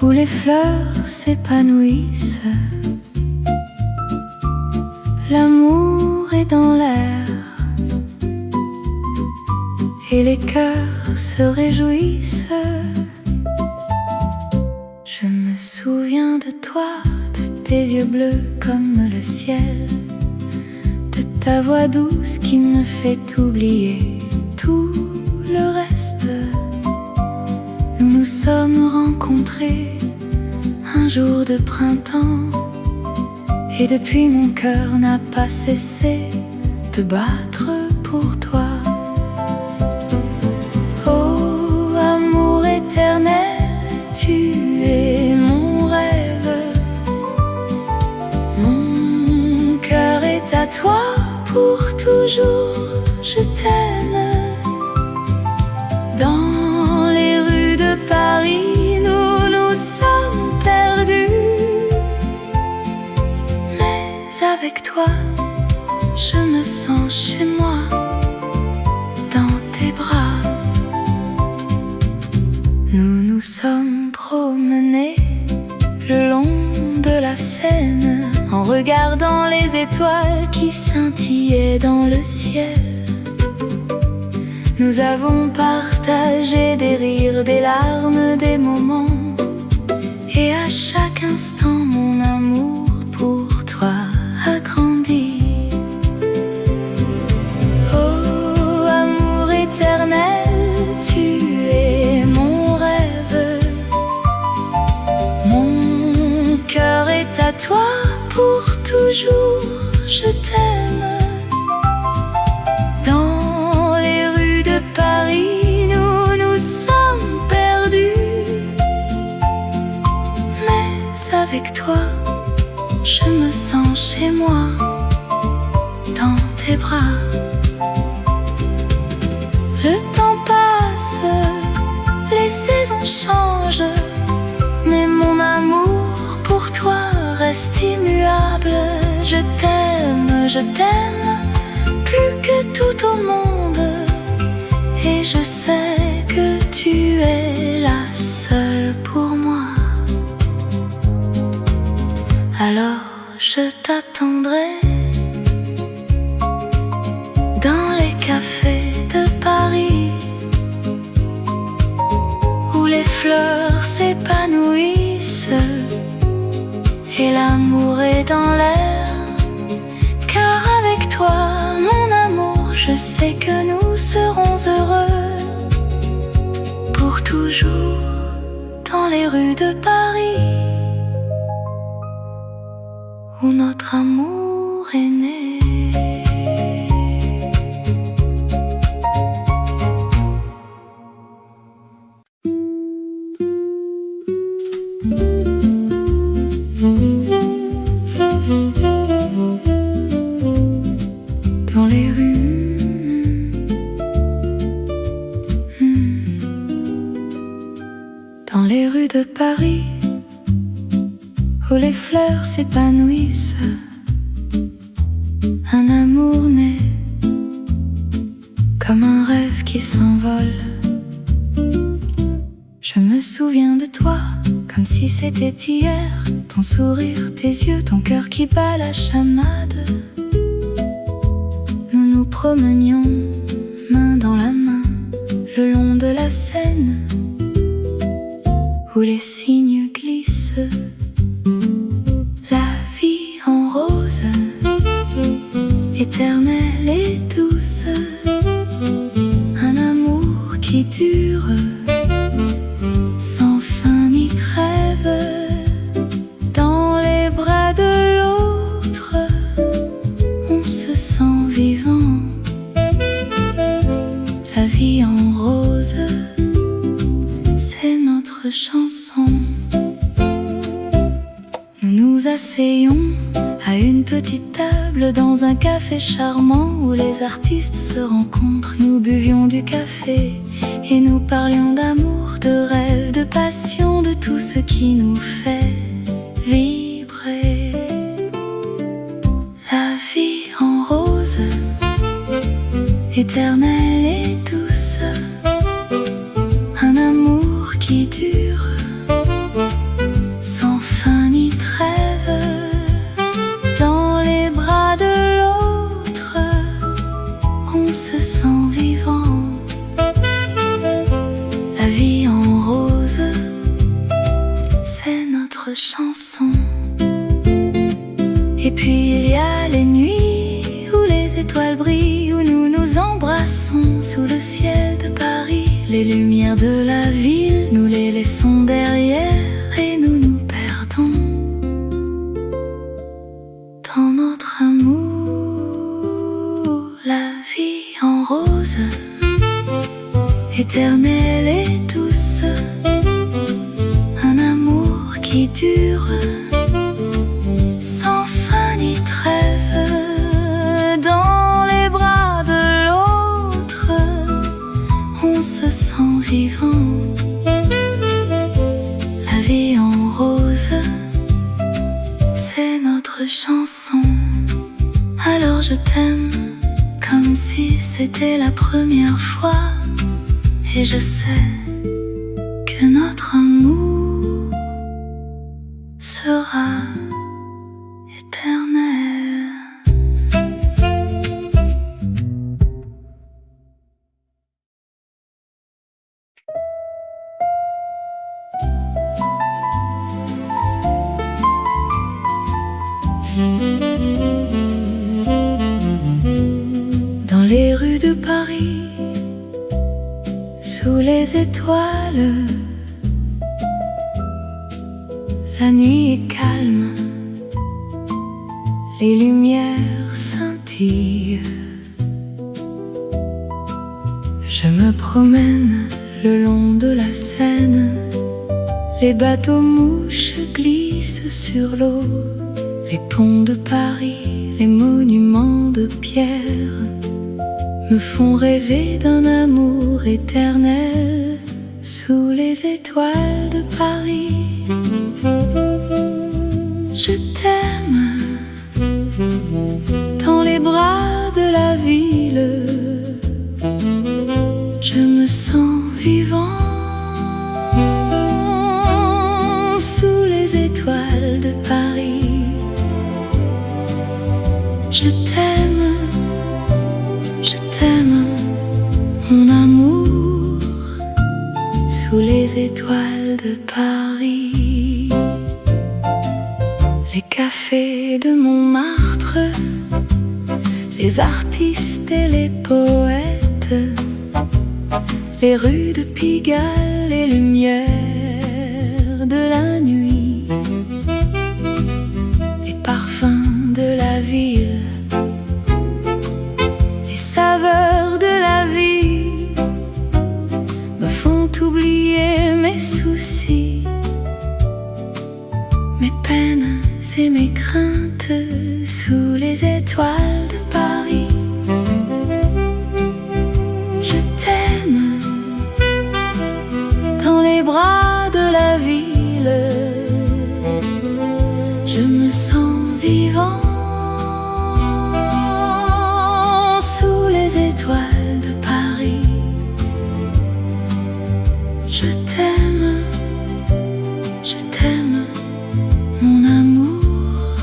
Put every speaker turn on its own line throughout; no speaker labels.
où les fleurs s'épanouissent. L'amour est dans l'air et les cœurs se réjouissent. Je me souviens de toi, de tes yeux bleus comme le ciel, de ta voix douce qui me fait oublier tout le reste. Nous nous sommes rencontrés un jour de printemps, et depuis mon cœur n'a pas cessé de battre pour toi. Oh, amour éternel, tu es mon rêve. Mon cœur est à toi pour toujours, je t'aime. Dans les rues de Paris, nous nous sommes perdus, mais avec toi, je me sens chez moi, dans tes bras. Nous nous sommes promenés le long de la Seine, en regardant les étoiles qui scintillaient dans le ciel. Nous avons partagé des rires, des larmes, des moments, et à chaque instant mon amour pour toi a grandi. Oh, amour éternel, tu es mon rêve. Mon cœur est à toi pour toujours, je t'aime. Dans les rues de Paris, nous nous sommes perdus, mais avec toi, je me sens chez moi, dans tes bras. Le temps passe, les saisons changent, mais mon amour pour toi reste immuable. Je t'aime, plus que tout au monde, et je sais que tu es la seule pour moi. Alors je t'attendrai dans les cafés de Paris, où les fleurs s'épanouissent et l'amour est dans l'air. Car avec toi, mon amour, je sais que nous serons heureux pour toujours dans les rues de Paris, où notre amour est né. Dans les rues, dans les rues de Paris, où les fleurs s'épanouissent, un amour naît comme un rêve qui s'envole. Je me souviens de toi comme si c'était hier, ton sourire, tes yeux, ton cœur qui bat la chamade. Nous nous promenions main dans la main le long de la Seine, où les cygnes glissent. La vie en rose, éternelle et douce, un amour qui dure sans fin ni trêve. Dans les bras de l'autre, on se sent vivant. La vie en rose, c'est notre chanson. Nous nous asseyons à une petite table dans un café charmant où les artistes se rencontrent. Nous buvions du café et nous parlions d'amour, de rêve, de passion, de tout ce qui nous fait vibrer. La vie en rose, éternelle et douce, un amour qui dure chanson. Et puis il y a les nuits où les étoiles brillent, où nous nous embrassons sous le ciel de Paris. Les lumières de la ville, nous les laissons derrière et nous nous perdons dans notre amour. La vie en rose, éternelle et douce, un amour qui dure sans fin ni trêve. Dans les bras de l'autre, on se sent vivant. La vie en rose, c'est notre chanson. Alors je t'aime comme si c'était la première fois, et je sais que notre amour sera éternel. Dans les rues de Paris, sous les étoiles, la nuit est calme, les lumières scintillent. Je me promène le long de la Seine, les bateaux mouches glissent sur l'eau. Les ponts de Paris, les monuments de pierre me font rêver d'un amour éternel sous les étoiles de Paris. Je t'aime dans les bras de la ville, je me sens vivant sous les étoiles de Paris. Je t'aime, mon amour, sous les étoiles de Paris. Les cafés de Montmartre, les artistes et les poètes, les rues de Pigalle, les lumières de la nuit, les parfums de la ville, les saveurs de la vie me font oublier mes soucis, mes peines et mes craintes sous les étoiles de Paris. Je t'aime dans les bras de la ville, je me sens vivant sous les étoiles de Paris. Je t'aime, mon amour,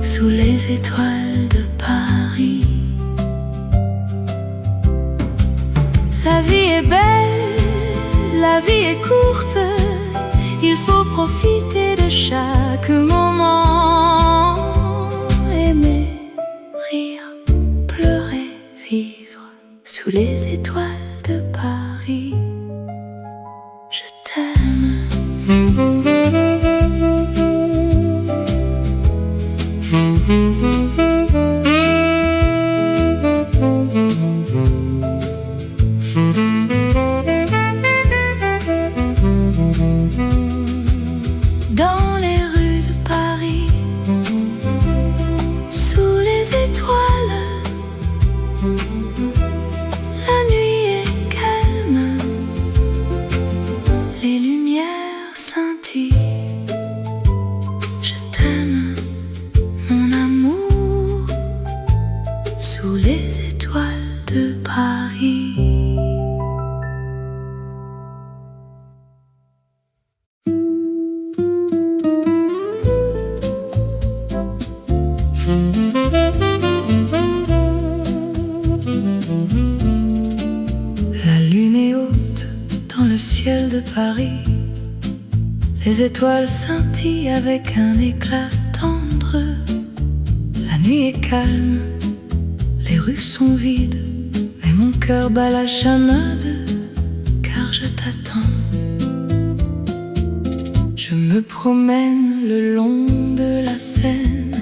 sous les étoiles de Paris. La vie est belle, la vie est courte, il faut profiter de chaque moment. Aimer, rire, pleurer, vivre sous les étoiles de Paris. Je t'aime. Dans les rues de Paris, sous les étoiles, la nuit est calme, les lumières scintillent. Je t'aime, mon amour, sous les étoiles de Paris. La lune est haute dans le ciel de Paris, Les étoiles scintillent avec un éclat tendre. La nuit est calme, les rues sont vides, mais mon cœur bat la chamade, car je t'attends. Je me promène le long de la Seine.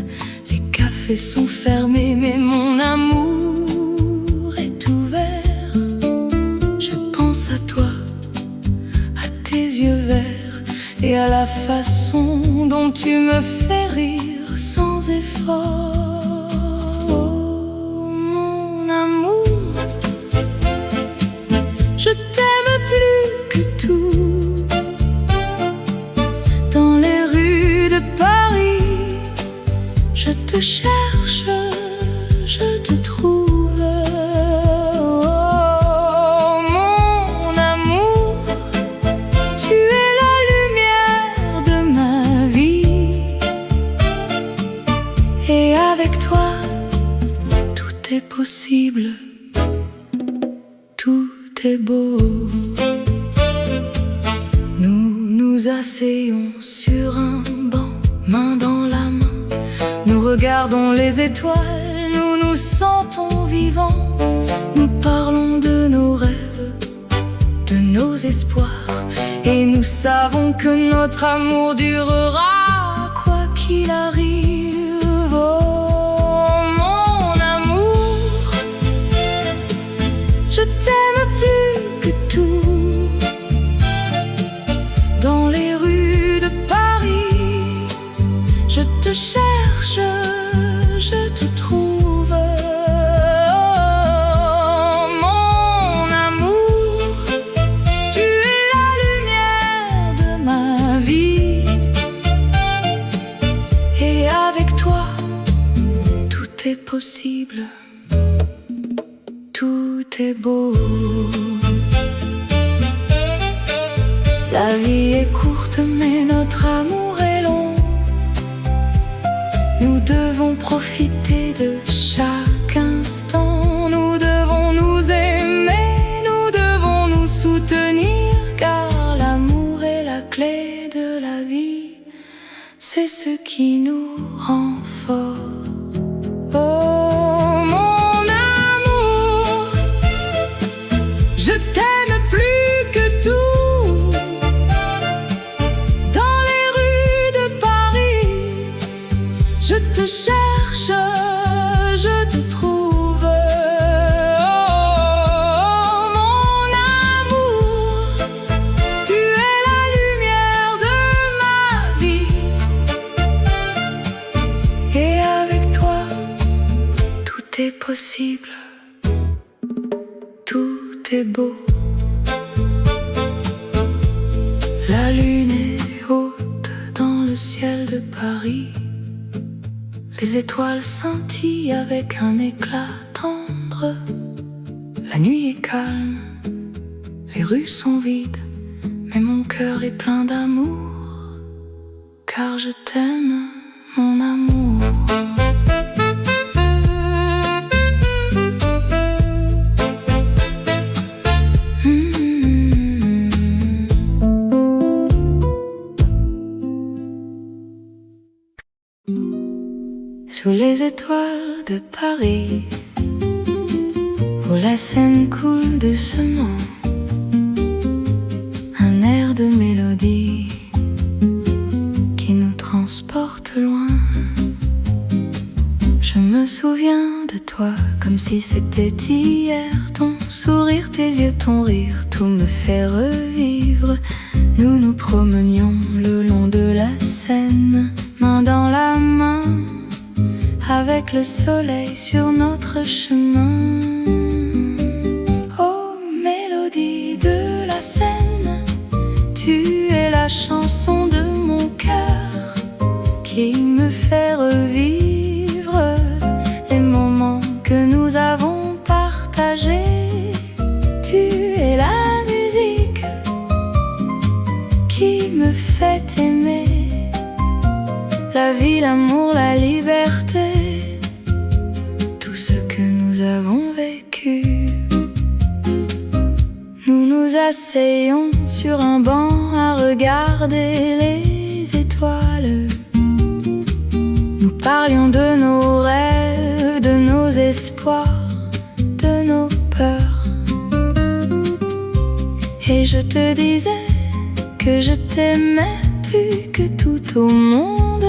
Les cafés sont fermés, mais mon amour est ouvert. Je pense à toi, à tes yeux verts, et à la façon dont tu me fais rire sans effort. Oh, mon amour, je t'aime plus que tout. Dans les rues de Paris, je te cherche, je te trouve. Oh, mon amour, tu es la lumière de ma vie. Et avec toi, tout est possible, tout est beau. Nous nous asseyons sur un banc, main dans la main. Nous regardons les étoiles, nous nous sentons vivants. Nous parlons de nos rêves, de nos espoirs, et nous savons que notre amour durera quoi qu'il arrive. Oh, mon amour, je t'aime plus que tout. Dans les rues de Paris, je te cherche, je te trouve. Oh, mon amour, tu es la lumière de ma vie. Et avec toi, tout est possible, tout est beau. La vie est courte, mais notre amour est long. Nous devons profiter de chaque instant. Nous devons nous aimer, nous devons nous soutenir, car l'amour est la clé de la vie. C'est ce qui nous rend forts. Oh, mon amour, je t'aime plus que tout. Dans les rues de Paris, je te cherche, je te trouve. Oh, mon amour, tu es la lumière de ma vie. Et avec toi, tout est possible, tout est beau. La lune est haute dans le ciel de Paris. Les étoiles scintillent avec un éclat tendre. La nuit est calme, les rues sont vides, mais mon cœur est plein d'amour, car je t'aime, mon amour. Sous les étoiles de Paris, où la Seine coule doucement, un air de mélodie qui nous transporte loin. Je me souviens de toi comme si c'était hier. Ton sourire, tes yeux, ton rire, tout me fait revivre. Nous nous promenions le long de la Seine, main dans la main, avec le soleil sur notre chemin. Oh, mélodie de la Seine, tu es la chanson de mon cœur qui me fait revivre les moments que nous avons partagés. Tu es la musique qui me fait aimer la vie, l'amour, la liberté, tout ce que nous avons vécu. Nous nous asseyons sur un banc à regarder les étoiles. Nous parlions de nos rêves, de nos espoirs, de nos peurs. Et je te disais que je t'aimais plus que tout au monde.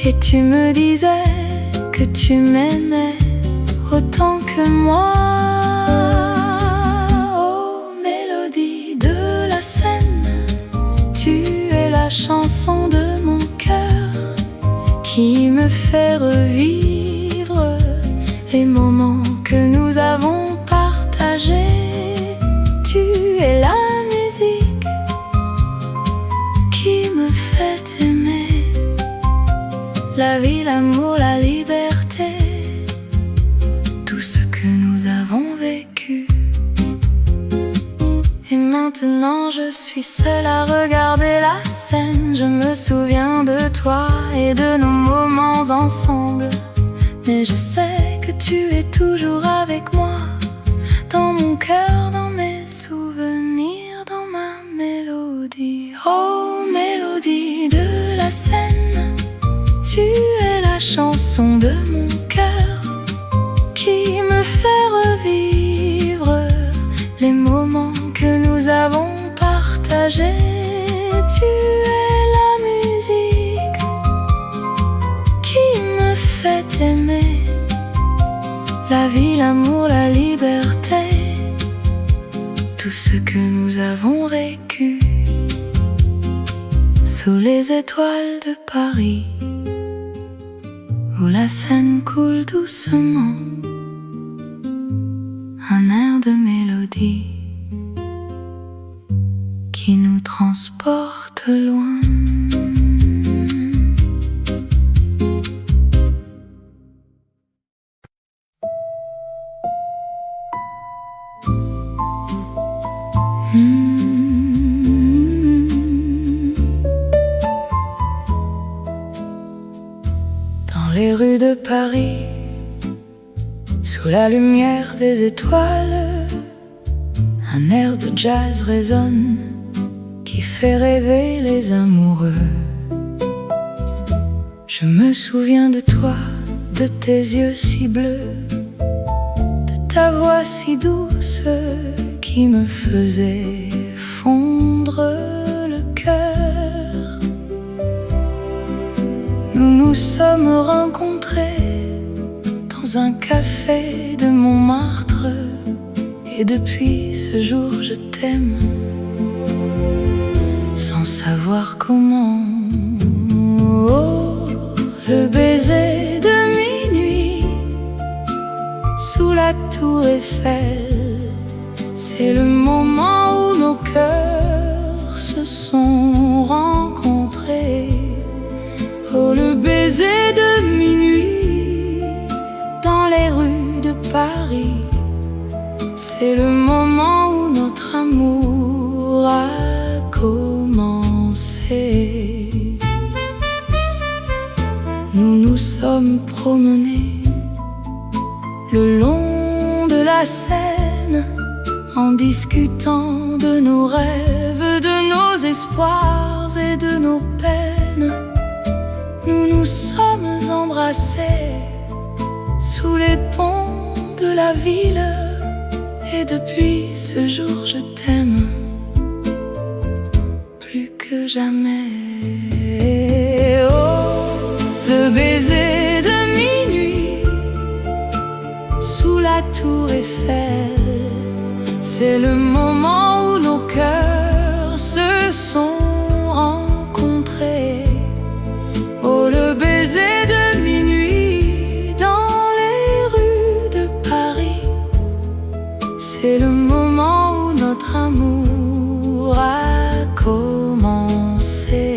Et tu me disais que tu m'aimais autant que moi. Oh, mélodie de la Seine, tu es la chanson de mon cœur qui me fait revivre les moments que nous avons partagés. Tu es la musique qui me fait aimer la vie, l'amour, la liberté, tout ce que nous avons vécu. Et maintenant je suis seule à regarder la scène. Je me souviens de toi et de nos moments ensemble. Mais je sais que tu es toujours avec moi, dans mon cœur, dans mes souvenirs, dans ma mélodie. Oh, mélodie de la Seine, tu es la chanson de mon cœur qui me fait revivre les moments que nous avons partagés. Tu es la musique qui me fait aimer la vie, l'amour, la liberté, tout ce que nous avons vécu sous les étoiles de Paris, où la Seine coule doucement, un air de mélodie qui nous transporte loin. Dans les rues de Paris, sous la lumière des étoiles, un air de jazz résonne qui fait rêver les amoureux. Je me souviens de toi, de tes yeux si bleus, de ta voix si douce qui me faisait fondre le cœur. Nous nous sommes rencontrés dans un café de Montmartre, et depuis ce jour je t'aime sans savoir comment. Oh, le baiser de minuit sous la tour Eiffel, c'est le moment où nos cœurs se sont rencontrés. Oh, le baiser de minuit dans les rues de Paris, c'est le moment où notre amour a commencé. Nous nous sommes promenés le long de la Seine en discutant de nos rêves, de nos espoirs et de nos peines. Nous nous sommes embrassés sous les ponts de la ville, et depuis ce jour je t'aime plus que jamais. Oh, le baiser de minuit sous la tour Eiffel, c'est le moment où nos cœurs se sont rencontrés. Oh, le baiser de minuit dans les rues de Paris, c'est le moment où notre amour a commencé.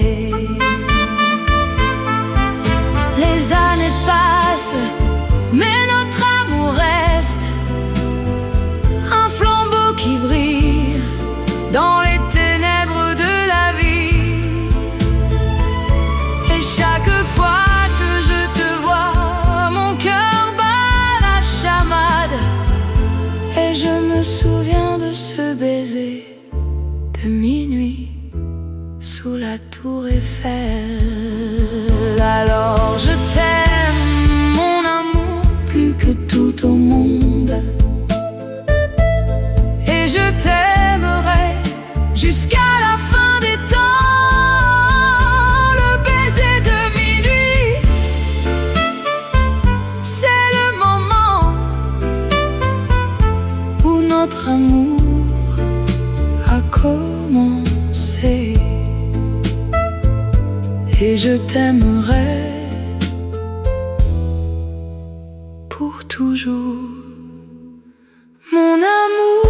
sous la tour Eiffel. Alors je t'aime, mon amour, plus que tout au monde, et je t'aimerai jusqu'à la fin des temps. Le baiser de minuit, c'est le moment où notre amour a commencé. Et je t'aimerai pour toujours, mon amour.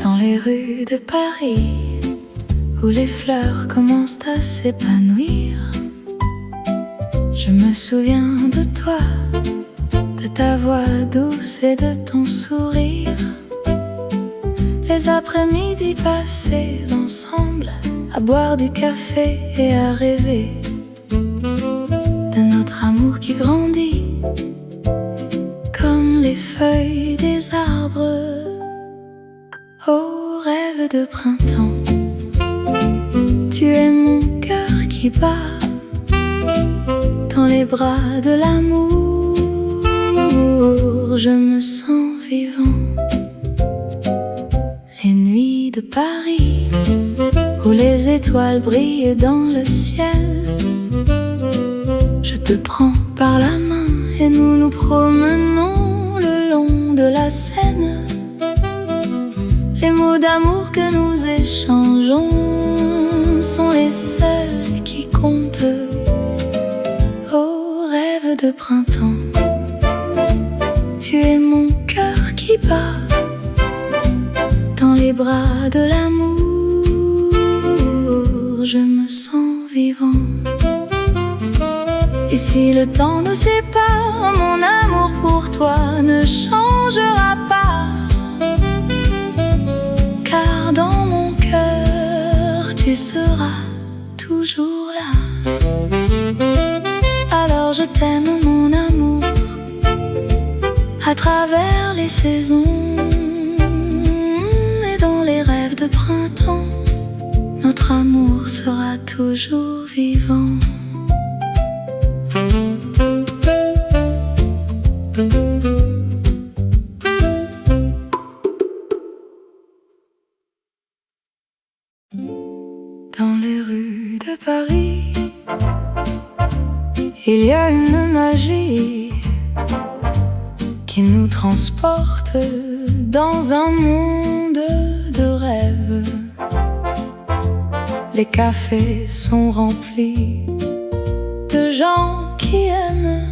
Dans les rues de Paris, où les fleurs commencent à s'épanouir, je me souviens de toi, de ta voix douce et de ton sourire. Les après-midi passés ensemble, à boire du café et à rêver de notre amour qui grandit comme les feuilles des arbres. Oh, rêve de printemps, tu es mon cœur qui bat dans les bras de l'amour. Je me sens vivant. Les nuits de Paris, où les étoiles brillent dans le ciel, je te prends par la main et nous nous promenons le long de la Seine. Les mots d'amour que nous échangeons sont les seuls qui comptent. Oh, rêve de printemps, tu es mon cœur qui bat dans les bras de l'amour. Je me sens vivant. Et si le temps nous sépare, mon amour pour toi ne changera pas, car dans mon cœur tu seras toujours là. Alors je t'aime, mon amour, à travers les saisons et dans les rêves de printemps. Notre amour sera toujours vivant. Dans les rues de Paris, il y a une magie qui nous transporte dans un monde de rêves. Les cafés sont remplis de gens qui aiment,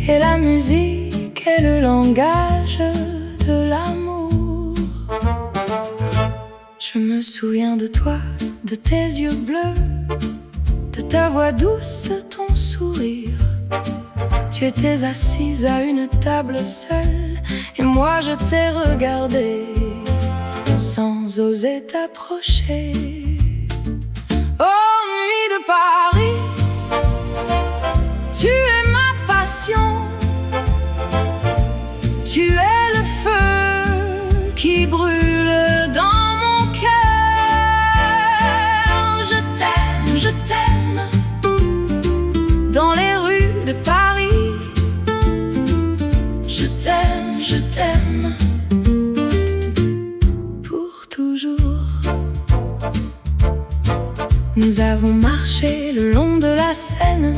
et la musique est le langage de l'amour. Je me souviens de toi, de tes yeux bleus, de ta voix douce, de ton sourire. Tu étais assise à une table seule, et moi je t'ai regardé sans oser t'approcher. Oh, nuit de Paris, tu es ma passion, tu es le feu qui brûle dans mon cœur. Je t'aime, dans les rues de Paris. Je t'aime, pour toujours. Nous avons marché le long de la Seine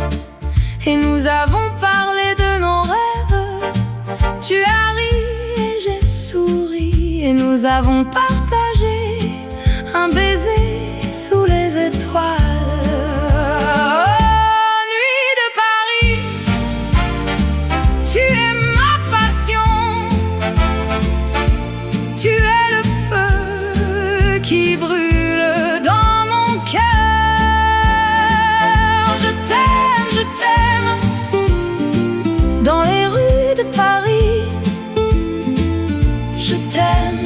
et nous avons parlé de nos rêves. Tu as ri et j'ai souri et nous avons partagé un baiser sous les étoiles. Qui brûle dans mon cœur. Je t'aime, dans les rues de Paris. Je t'aime,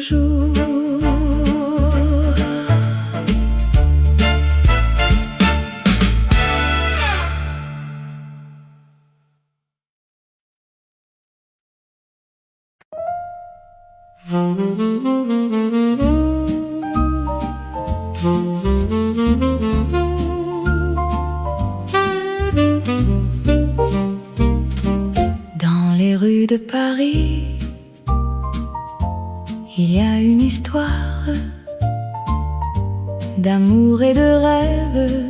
toujours. Dans les rues de Paris, il y a une histoire d'amour et de rêve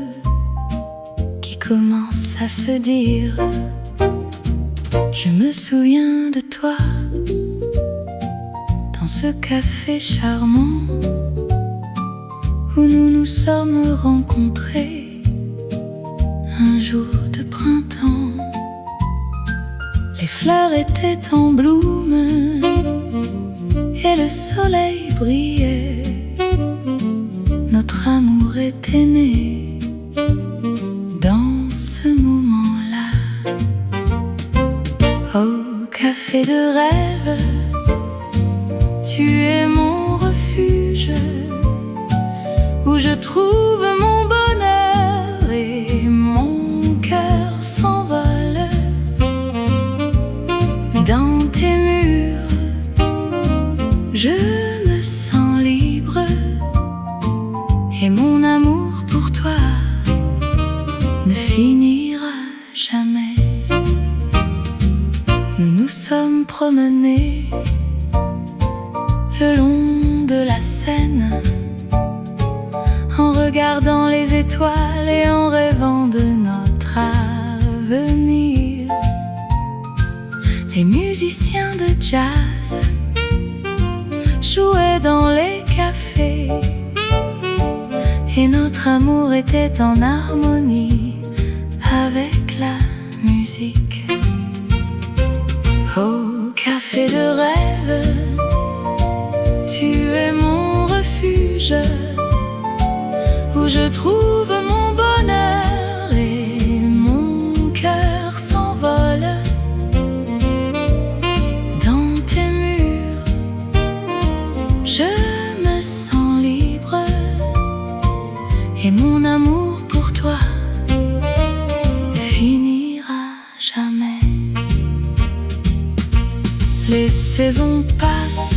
qui commence à se dire. Je me souviens de toi dans ce café charmant où nous nous sommes rencontrés un jour de printemps. Les fleurs étaient en bloom et le soleil brillait. Notre amour était né dans ce moment-là. Au café de rêve, tu es mon refuge où je trouve mon bonheur et mon cœur s'envole. Dans tes murs, je me sens libre et mon amour pour toi ne finira jamais. Nous nous sommes promenés le long de la Seine en regardant les étoiles et en rêvant de notre avenir. Les musiciens de jazz jouaient dans les cafés et notre amour était en harmonie avec la musique. Au café de rêve, tu es mon refuge où je trouve mon bonheur et mon cœur s'envole. Dans tes murs, je me sens libre et mon amour pour toi ne finira jamais. Les saisons passent,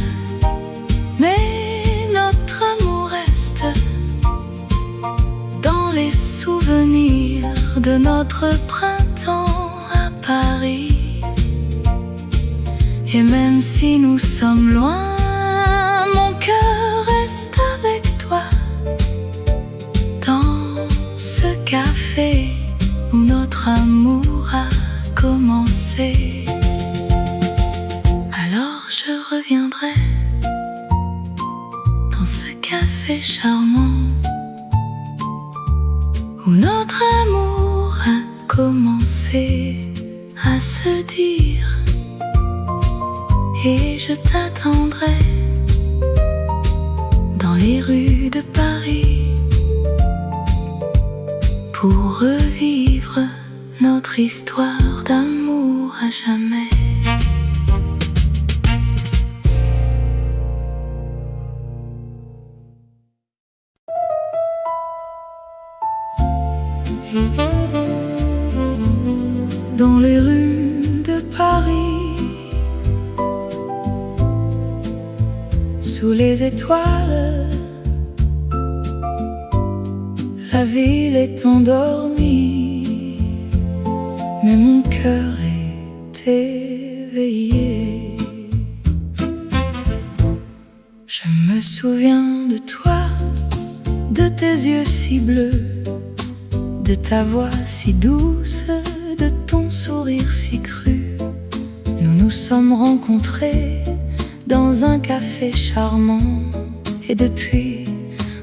mais notre amour reste dans les souvenirs de notre printemps à Paris. Et même si nous sommes loin, mon cœur reste avec toi dans ce café où notre amour a commencé. Alors je reviendrai dans ce café charmant où notre amour a commencé à se dire. Et je t'attendrai dans les rues de Paris pour revivre notre histoire d'amour à jamais. Dans les rues de Paris, sous les étoiles, la ville est endormie, mais mon cœur est éveillé. Je me souviens de toi, de tes yeux si bleus, de ta voix si douce, de ton sourire si cru. Nous nous sommes rencontrés dans un café charmant, et depuis,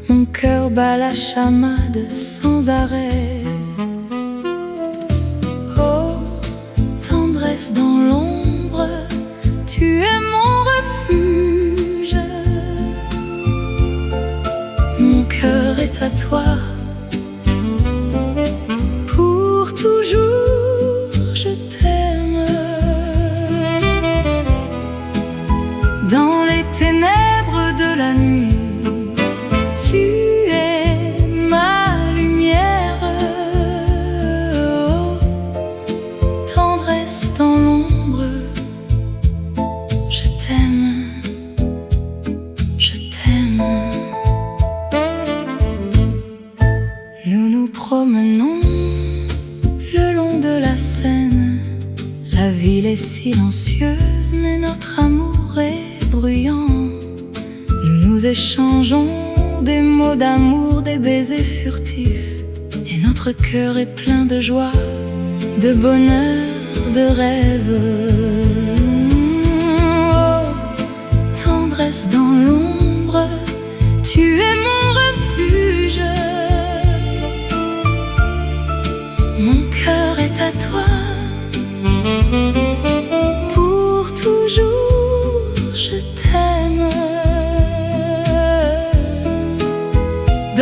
mon cœur bat la chamade sans arrêt. Oh, tendresse dans l'ombre, tu es mon refuge. Mon cœur est à toi. Pour toujours, je t'aime. Dans les ténèbres notre amour est bruyant. Nous nous échangeons des mots d'amour, des baisers furtifs, et notre cœur est plein de joie, de bonheur, de rêve. Oh, tendresse dans l'ombre, tu es mon refuge. Mon cœur est à toi, pour toujours je t'aime.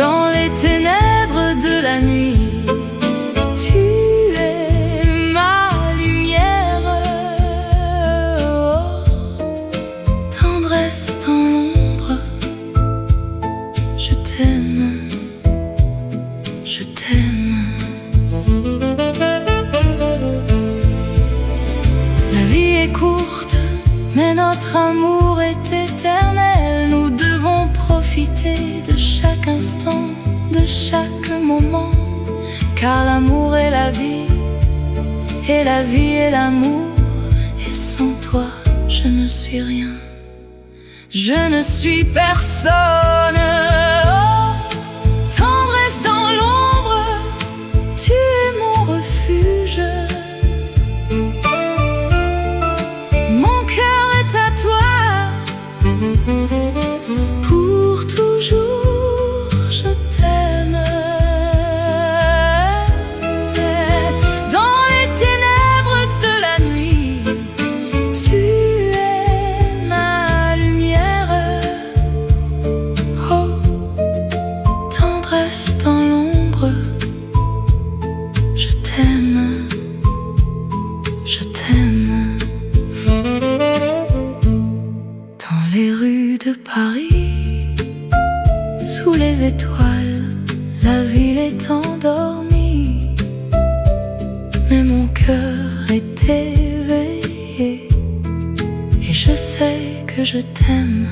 Dans les ténèbres de la nuit, tu es ma lumière. Oh, tendresse dans l'ombre, je t'aime, je t'aime. La vie est courte, mais notre amour est éternel. Nous devons profiter de chaque instant, de chaque moment, car l'amour est la vie, et la vie est l'amour. Et sans toi, je ne suis rien, je ne suis personne. Oh, tendresse dans l'ombre, tu es mon refuge. Mon cœur est à toi, pour toujours je t'aime. Dans les ténèbres de la nuit, tu es ma lumière. Oh, tendresse dans l'ombre, je t'aime, je t'aime. Dans les rues de Paris, sous les étoiles, la ville est endormie, mais mon cœur est éveillé, et je sais que je t'aime,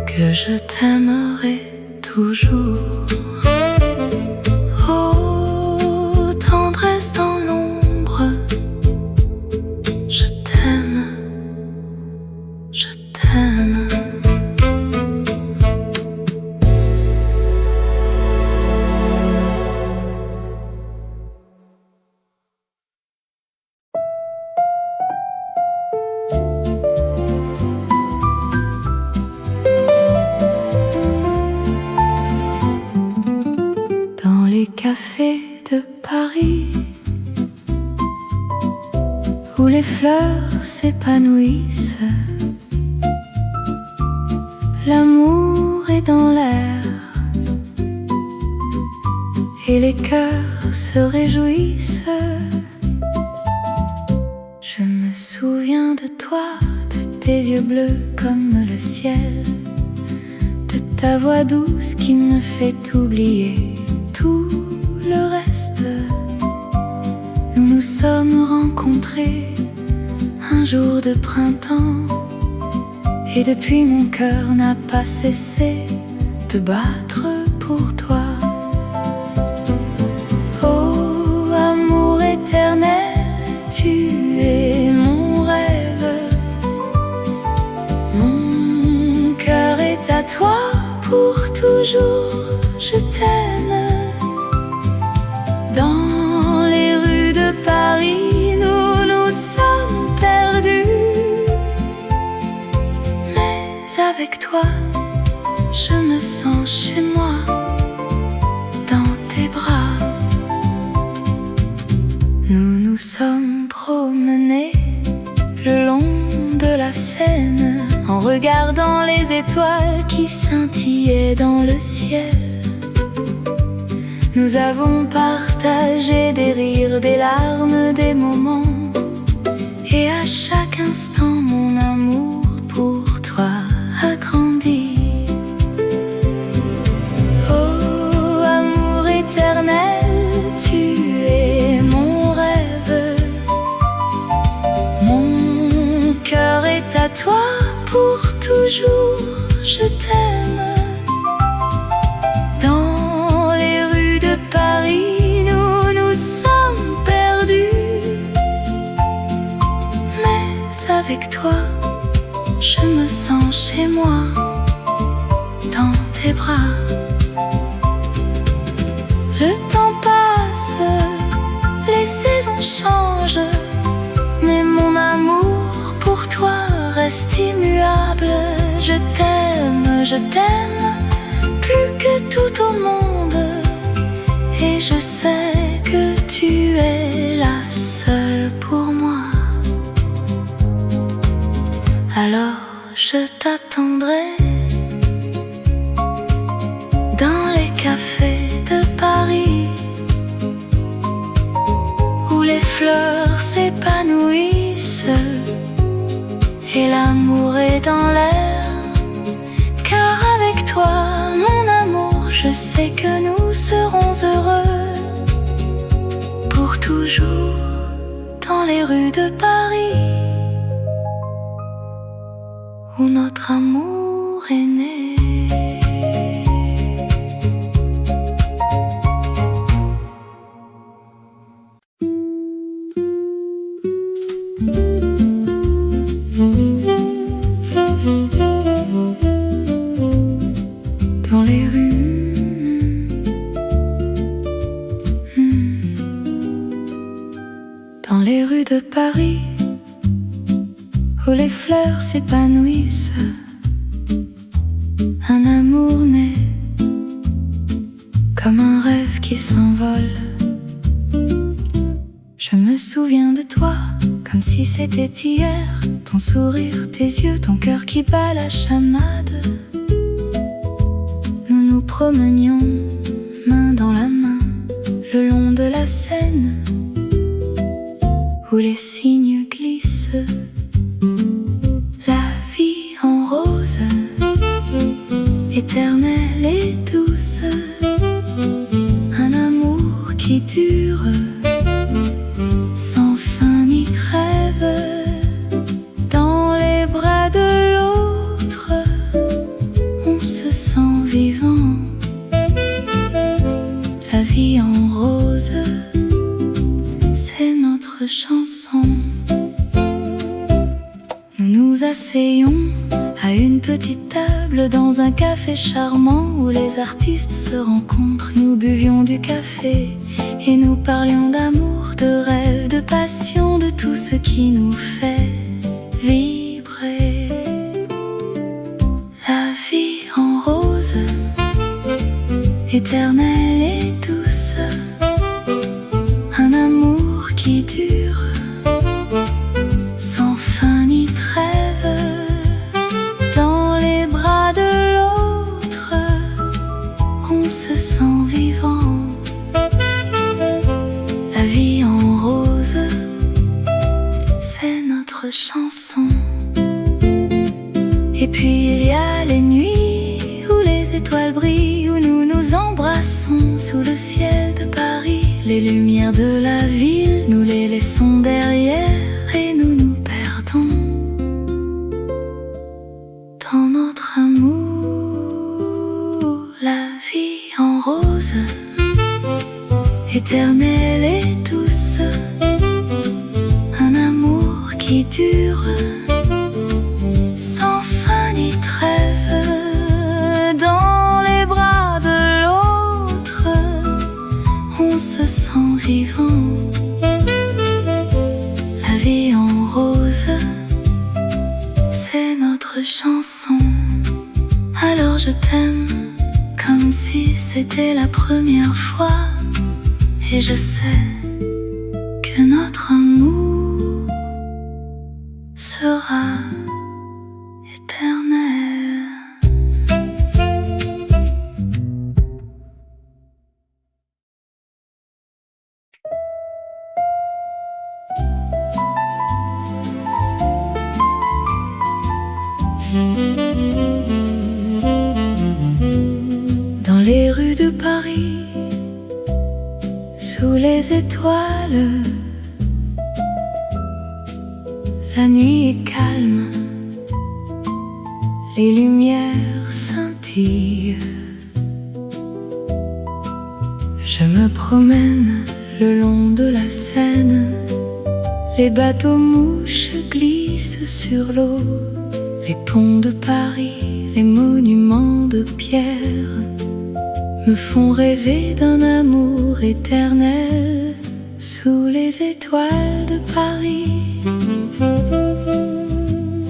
que je t'aimerai toujours. Oh, tendresse dans l'ombre, je t'aime, je t'aime. Dans les cafés de Paris, où les fleurs s'épanouissent, l'amour est dans l'air, et les cœurs se réjouissent. Je me souviens de toi, de tes yeux bleus comme le ciel, de ta voix douce qui me fait oublier tout le reste. Nous nous sommes rencontrés un jour de printemps, et depuis mon cœur n'a pas cessé de battre pour toi. Oh, amour éternel, tu es mon rêve. Mon cœur est à toi, pour toujours je t'aime. Dans les rues de Paris, nous nous sommes perdus, mais avec toi, je me sens chez moi, dans tes bras. Nous nous sommes promenés le long de la Seine, en regardant les étoiles qui scintillaient dans le ciel. Nous avons partagé des rires, des larmes, des moments, et à chaque instant mon amour pour toi a grandi. Oh, amour éternel, tu es mon rêve. Mon cœur est à toi, pour toujours je t'aime. Dans les rues de Paris, nous nous sommes perdus, mais avec toi, je me sens chez moi, dans tes bras. Le temps passe, les saisons changent, mais mon amour pour toi reste immuable. Je t'aime, plus que tout au monde, et je sais que tu es la seule pour moi. Alors je t'attendrai dans les cafés de Paris, où les fleurs s'épanouissent et l'amour est dans l'air. Car avec toi, mon amour, je sais que nous serons heureux pour toujours dans les rues de Paris, où notre amour est né. Dans les rues, dans les rues de Paris, où les fleurs s'épanouissent, un amour naît comme un rêve qui s'envole. Je me souviens de toi comme si c'était hier, ton sourire, tes yeux, ton cœur qui bat la chamade. Nous nous promenions main dans la main le long de la Seine, où les cygnes glissent. La vie en rose, éternelle et douce, un amour qui dure sans fin ni trêve. Dans les bras de l'autre, on se sent vivant. La vie en rose, c'est notre chanson. Nous nous asseyons à une petite table dans un café charmant où les artistes se rencontrent. Nous buvions du café et nous parlions d'amour, de rêve, de passion, de tout ce qui nous fait vibrer. La vie en rose, éternelle et douce, un amour qui dure sans fin ni trêve. Dans les bras de l'autre, on se sent vivant. La vie en rose, c'est notre chanson. Et puis il y a les nuits où les étoiles brillent, où nous nous embrassons sous le ciel de Paris. Les lumières de la ville, nous les laissons derrière et nous nous perdons dans notre amour. La vie en rose, éternelle et douce, un amour qui dure sans fin ni trêve. Dans les bras de l'autre, on se sent vivant. La vie en rose, c'est notre chanson. Alors je t'aime comme si c'était la première fois, et je sais que notre amour sera éternel. Dans les rues de Paris, sous les étoiles, la nuit est calme, les lumières scintillent. Je me promène le long de la Seine, les bateaux mouches glissent sur l'eau, les ponts de Paris, les monuments de pierre me font rêver d'un amour éternel sous les étoiles de Paris.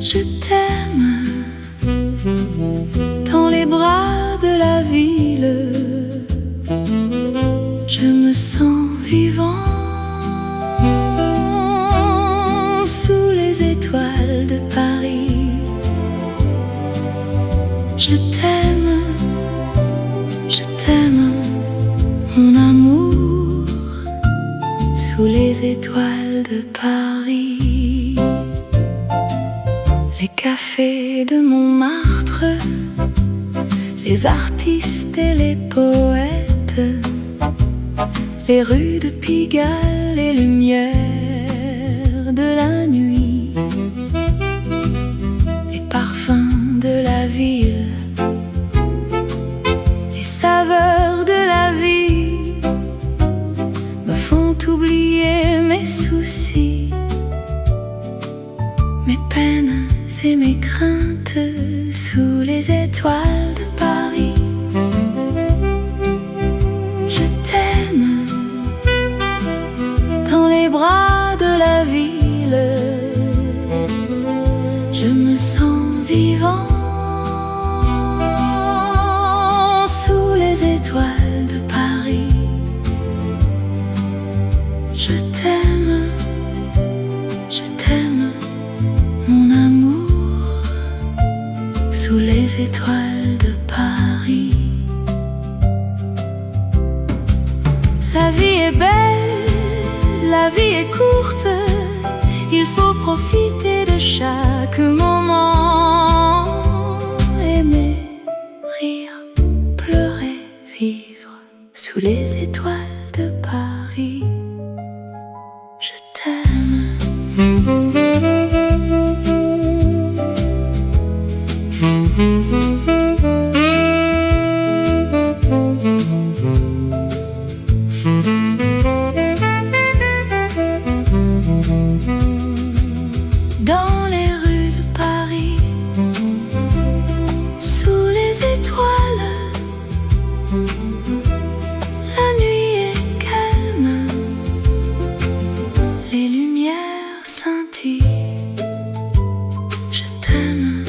Je t'aime dans les bras de la ville, je me sens vivant sous les étoiles de Paris. Je t'aime, mon amour, sous les étoiles de Paris. Les cafés de Montmartre, les artistes et les poètes, les rues de Pigalle, les lumières de la nuit, les parfums de la ville, les saveurs de la vie me font oublier mes soucis, mes peines et mes craintes sous les étoiles de Paris. Je t'aime dans les bras de la ville, je me sens vivant sous les étoiles de Paris. Je t'aime, mon amour, sous les étoiles de Paris. La vie est belle, la vie est courte, il faut profiter de chaque moment. Aimer, rire, pleurer, vivre sous les étoiles de Paris. Je t'aime. Dans les rues de Paris, sous les étoiles, la nuit est calme, les lumières scintillent. Je t'aime,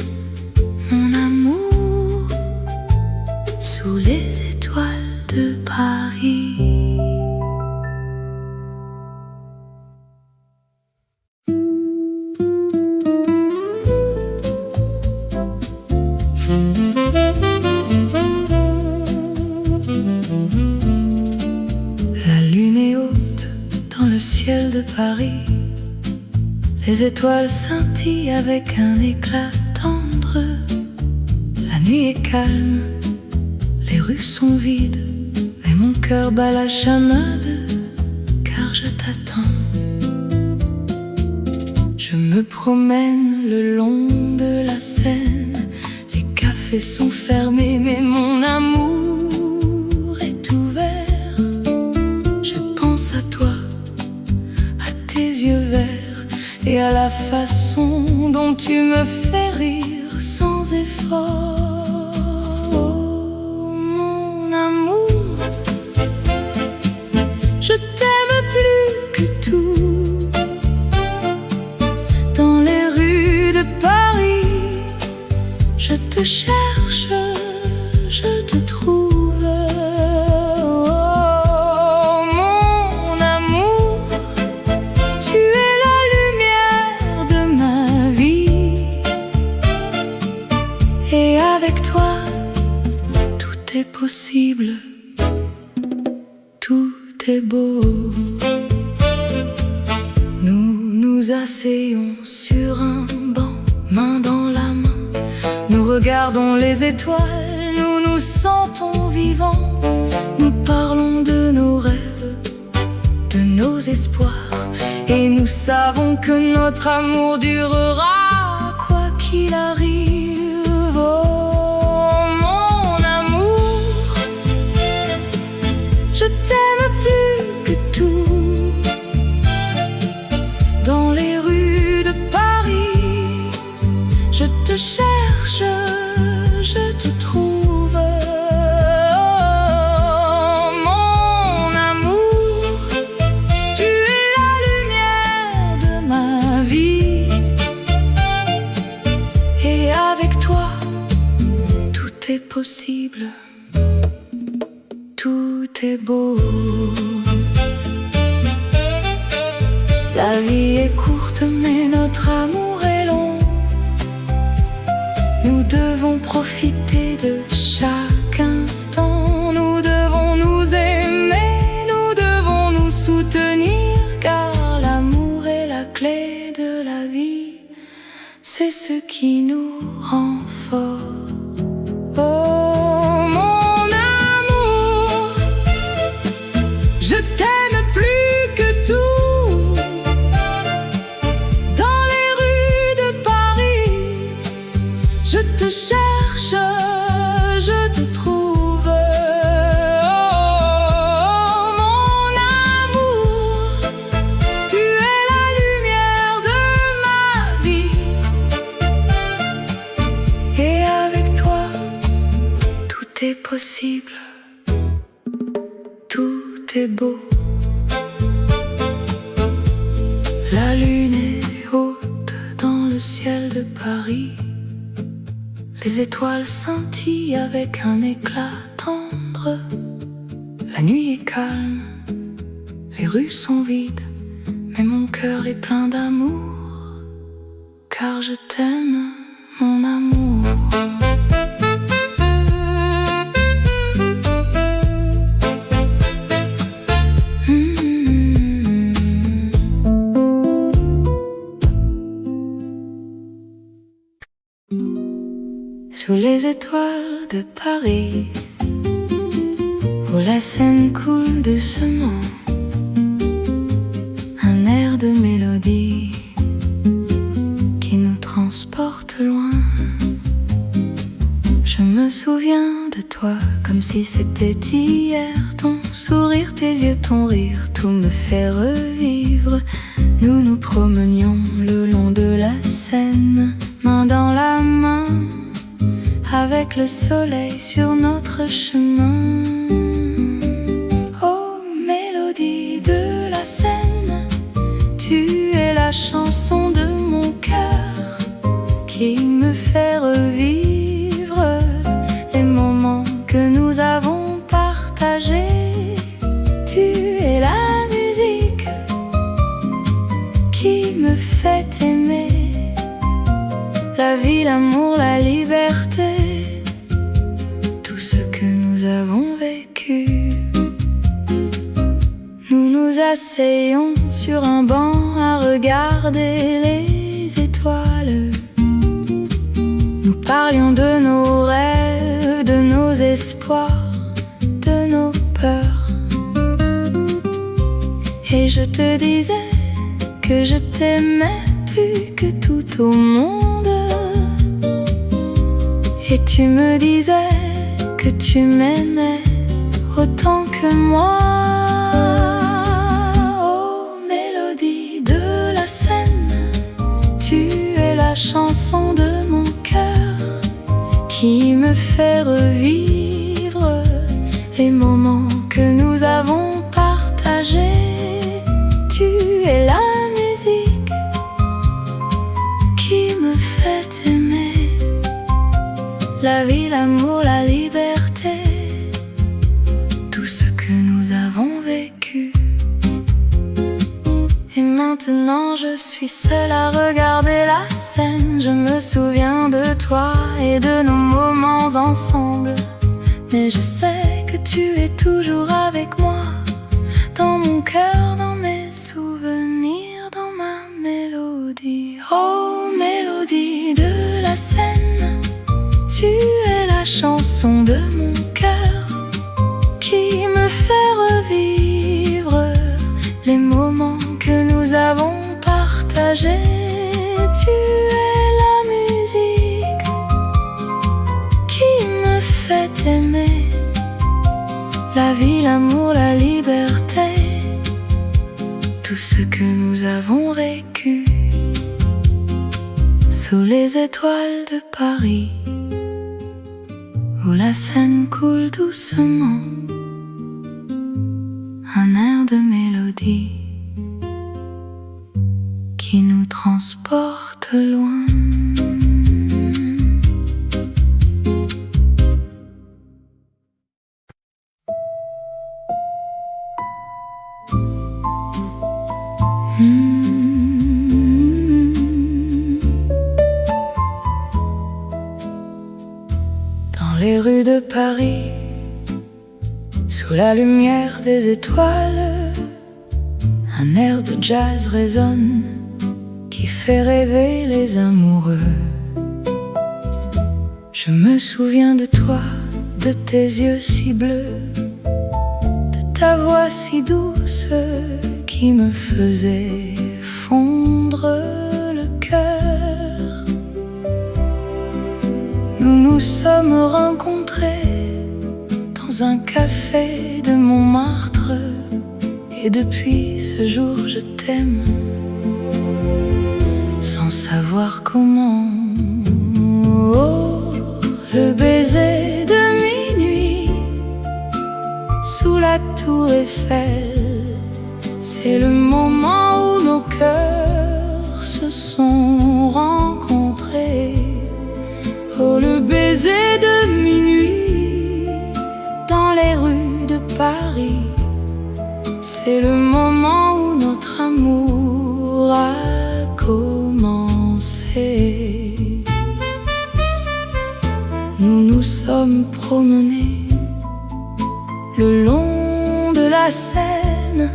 mon amour, sous les étoiles de Paris. La lune est haute dans le ciel de Paris, les étoiles scintillent avec un éclat tendre. La nuit est calme, les rues sont vides, mais mon cœur bat la chamade car je t'attends. Je me promène le long de la Seine, les cafés sont fermés, mais mon amour est ouvert. Je pense à toi, à tes yeux verts et à la façon dont tu me fais rire sans effort. Oh, mon amour, je t'aime plus que tout. Dans les rues de Paris, je te cherche, je te trouve. Oh, mon amour, tu es la lumière de ma vie. Et avec toi, tout est possible, tout est beau. Nous nous asseyons sur un banc, main dans la main. Nous regardons les étoiles, nous nous sentons vivants. Nous parlons de nos rêves, de nos espoirs, et nous savons que notre amour durera quoi qu'il arrive. Oh, mon amour, je t'aime plus que tout. Dans les rues de Paris, te cherche, je te trouve. Oh, mon amour, tu es la lumière de ma vie. Et avec toi, tout est possible, tout est beau. La vie est courte, mais notre amour est long. Nous devons profiter de chaque instant. Nous devons nous aimer, nous devons nous soutenir, car l'amour est la clé de la vie. C'est ce qui nous rend forts. Oh, mon amour, je t'aime plus que tout. Dans les rues de Paris, je te cherche, je te trouve. Oh, mon amour, tu es la lumière de ma vie. Et avec toi, tout est possible, tout est beau. La lune est haute dans le ciel de Paris. Les étoiles scintillent avec un éclat tendre. La nuit est calme, les rues sont vides, mais mon cœur est plein d'amour, car je t'aime, mon amour. Sous les étoiles de Paris, où la Seine coule doucement, un air de mélodie qui nous transporte loin. Je me souviens de toi comme si c'était hier. Ton sourire, tes yeux, ton rire, tout me fait revivre. Nous nous promenions le long de la Seine, main dans la main, avec le soleil sur notre chemin. Oh, mélodie de la Seine, tu es la chanson de mon cœur qui me fait revivre les moments que nous avons partagés. Tu es la musique qui me fait aimer la vie, l'amour, la liberté, tout ce que nous avons vécu. Nous nous asseyons sur un banc à regarder les étoiles. Nous parlions de nos rêves, de nos espoirs, de nos peurs. Et je te disais que je t'aimais plus que tout au monde. Et tu me disais que tu m'aimais autant que moi. Oh, mélodie de la Seine, tu es la chanson de mon cœur qui me fait revivre les moments que nous avons partagés. Tu es la musique qui me fait aimer la vie, l'amour, la liberté, tout ce que nous avons vécu. Et maintenant je suis seule à regarder la scène. Je me souviens de toi et de nos moments ensemble, mais je sais que tu es toujours avec moi, dans mon cœur, dans mes souvenirs, dans ma mélodie. Oh, mélodie de la Seine, tu es la chanson de mon cœur qui me fait revivre les moments que nous avons partagés. Tu es la musique qui me fait aimer la vie, l'amour, la liberté, tout ce que nous avons vécu. sous les étoiles de Paris, où la Seine coule doucement, un air de mélodie qui nous transporte loin. Dans les rues de Paris, sous la lumière des étoiles, un air de jazz résonne qui fait rêver les amoureux. Je me souviens de toi, de tes yeux si bleus, de ta voix si douce qui me faisait fondre le cœur. Nous nous sommes rencontrés dans un café de Montmartre, et depuis ce jour je t'aime, sans savoir comment. Oh, le baiser de minuit sous la tour Eiffel, c'est le moment où nos cœurs se sont rencontrés. Oh, le baiser de minuit dans les rues de Paris, c'est le moment où notre amour a commencé. Nous nous sommes promenés le long de la Seine,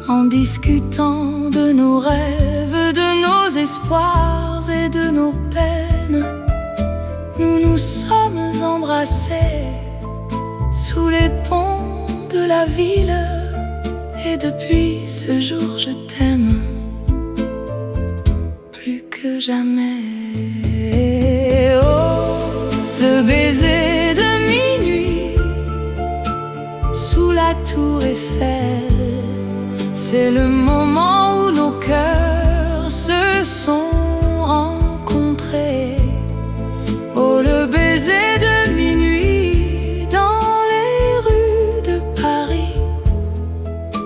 en discutant de nos rêves, de nos espoirs et de nos peines. Nous nous sommes embrassés sous les ponts de la ville, et depuis ce jour je t'aime plus que jamais. Oh, le baiser de minuit sous la tour Eiffel, c'est le moment où nos cœurs se sont rencontrés. Oh, le baiser de minuit dans les rues de Paris,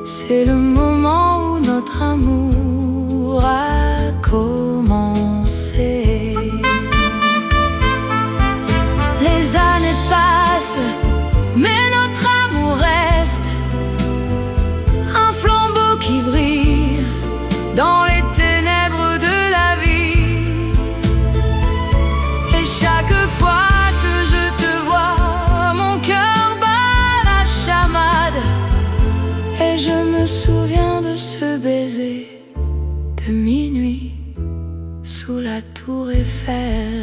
c'est le moment où notre amour a commencé. Les années passent, mais notre amour reste un flambeau qui brille dans les ténèbres de la vie. Et chaque fois que je te vois, mon cœur bat la chamade, et je me souviens de ce baiser de minuit sous la tour Eiffel.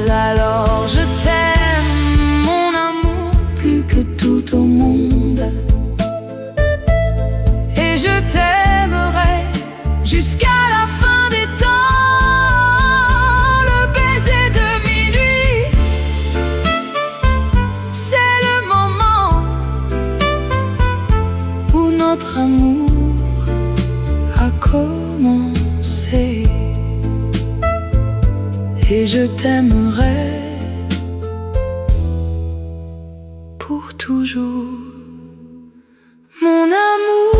Alors je t'aime, mon amour, plus que tout au monde, et je t'aimerai jusqu'à la fin des temps. Le baiser de minuit, c'est le moment où notre amour a commencé. Et je t'aimerai pour toujours, mon amour.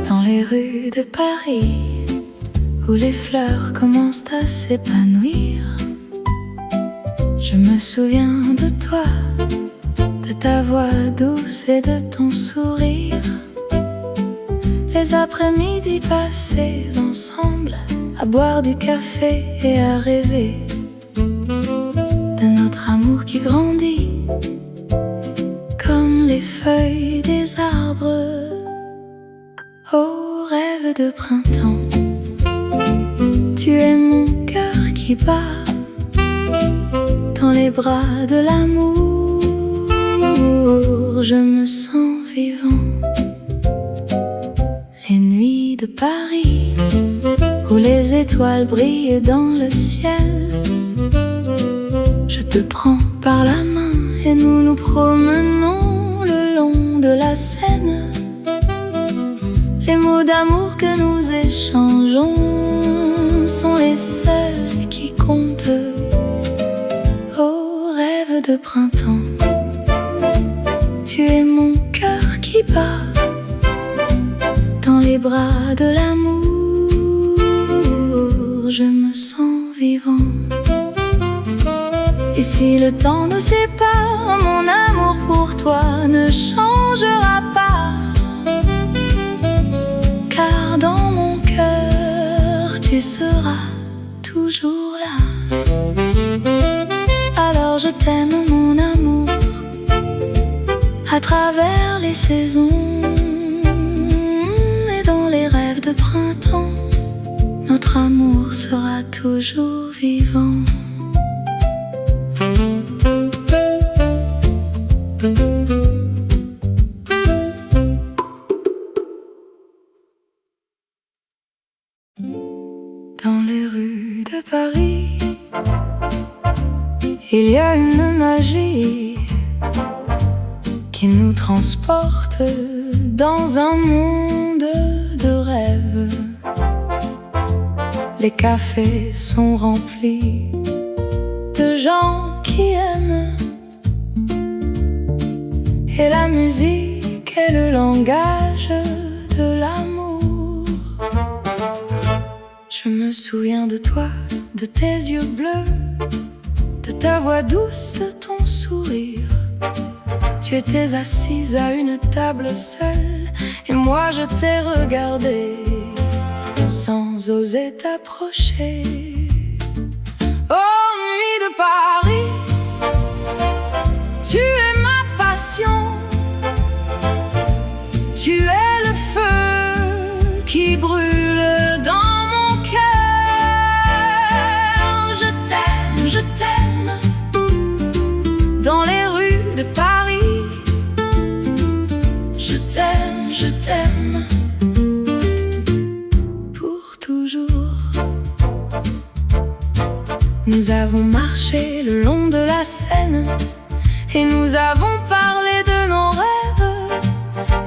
Dans les rues de Paris, où les fleurs commencent à s'épanouir, je me souviens de toi, de ta voix douce et de ton sourire. Les après-midi passés ensemble, à boire du café et à rêver de notre amour qui grandit comme les feuilles des arbres. Oh, rêve de printemps, tu es mon cœur qui bat dans les bras de l'amour. Je me sens vivant. Les nuits de Paris, où où les étoiles brillent dans le ciel. Je te prends par la main et nous nous promenons le long de la Seine. Les mots d'amour que nous échangeons sont les seuls qui comptent. Oh, rêve de printemps, tu es mon cœur qui bat dans les bras de l'amour. Je me sens vivant. Et si le temps nous sépare, mon amour pour toi ne changera pas. Car dans mon cœur, tu seras toujours là. Alors je t'aime, mon amour, à travers les saisons et dans les rêves de printemps. Notre amour sera toujours vivant. Dans les rues de Paris, il y a une magie qui nous transporte dans un monde de rêves. Les cafés sont remplis de gens qui aiment, et la musique est le langage de l'amour. Je me souviens de toi, de tes yeux bleus, de ta voix douce, de ton sourire. Tu étais assise à une table seule, et moi je t'ai regardé sans oser t'approcher. Oh, nuit de Paris, tu es ma passion. Tu es le feu qui brûle dans mon cœur. Je t'aime, dans les rues de Paris. Je t'aime, pour toujours. Nous avons marché le long de la Seine et nous avons parlé de nos rêves.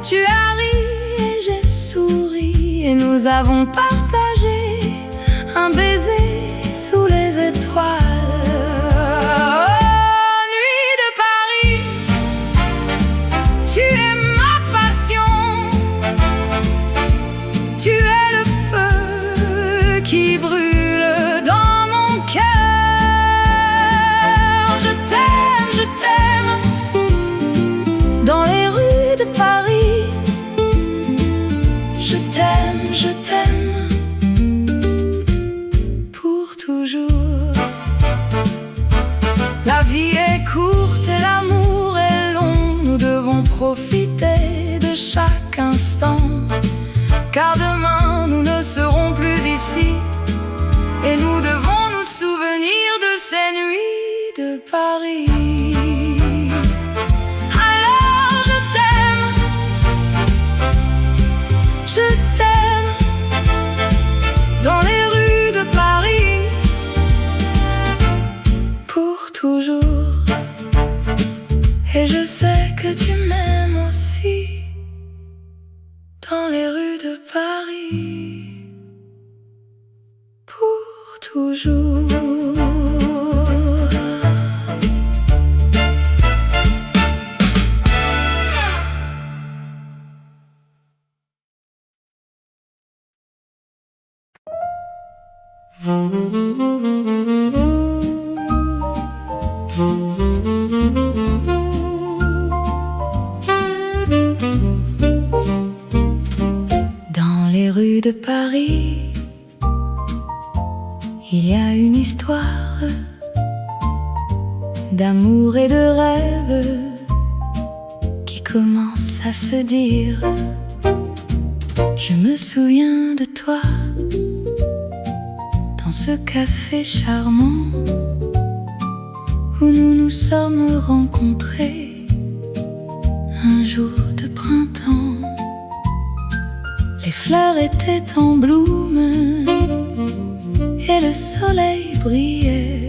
Tu as ri et j'ai souri et nous avons partagé un baiser sous les étoiles. Oh, nuit de Paris, tu es ma passion. Tu es le feu qui brûle dans mon cœur. Je t'aime, dans les rues de Paris. Je t'aime, pour toujours. La vie est courte et l'amour est long. Nous devons profiter de chaque instant, car demain nous ne serons plus ici. Et nous devons nous souvenir de ces nuits de Paris. Alors je t'aime, dans les rues de Paris, pour toujours. Et je sais que tu m'aimes aussi, dans les rues de Paris, pour toujours. Dans les rues de Paris, il y a une histoire d'amour et de rêve qui commence à se dire. Je me souviens de toi dans ce café charmant où nous nous sommes rencontrés un jour de printemps. Les fleurs étaient en bloom et le soleil brillait.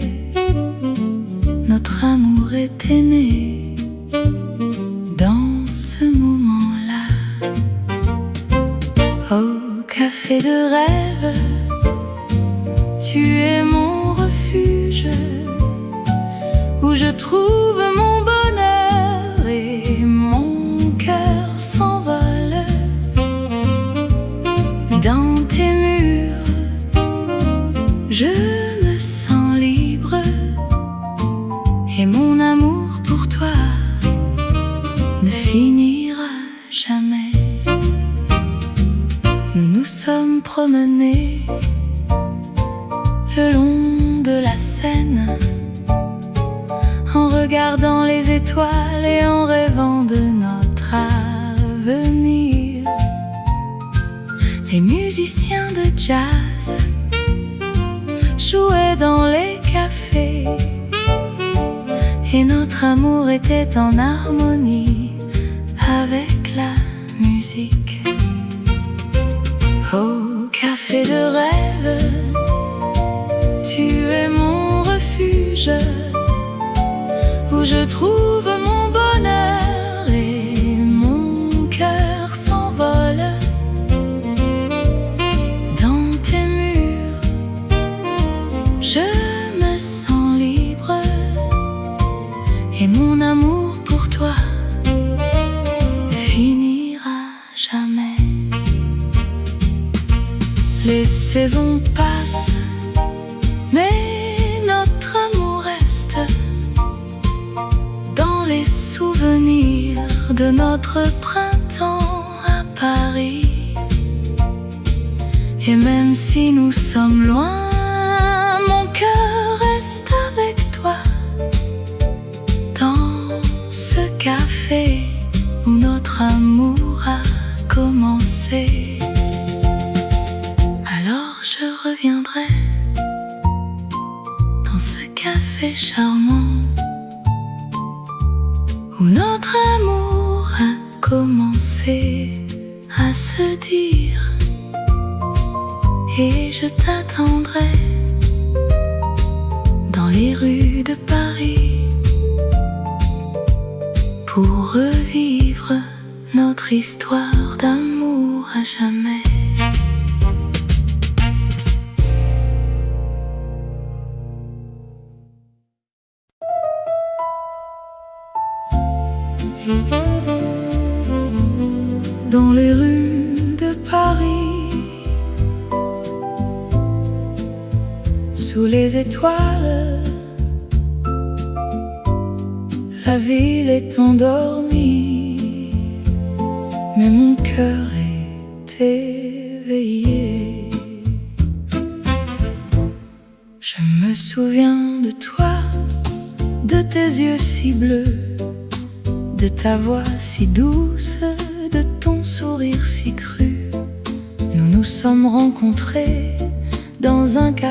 Notre amour était né dans ce moment-là. Au café de rêve, tu es mon refuge, où je trouve mon bonheur et mon cœur s'envole. Dans tes murs, je me sens libre, et mon amour pour toi ne finira jamais. Nous nous sommes promenés le long de la Seine, en regardant les étoiles et en rêvant de notre avenir. Les musiciens de jazz jouaient dans les cafés, et notre amour était en harmonie avec la musique. Au café de rêve, tu es mon refuge, où je trouve mon bonheur et mon cœur s'envole. Dans tes murs, je me sens libre, et mon amour pour toi ne finira jamais. Les saisons passent, mais notre amour reste dans les souvenirs de notre printemps à Paris. Et même si nous sommes loin, mon cœur reste avec toi, dans ce café où notre amour a commencé. Alors je reviendrai dans ce café charmant où notre amour a commencé à se dire, et je t'attendrai dans les rues de Paris pour revivre notre histoire d'amour à jamais. Dans les rues de Paris, sous les étoiles, la ville est endormie, mais mon cœur est éveillé. Je me souviens de toi, de tes yeux si bleus, de ta voix si douce, de ton sourire si cru. Nous nous sommes rencontrés dans un café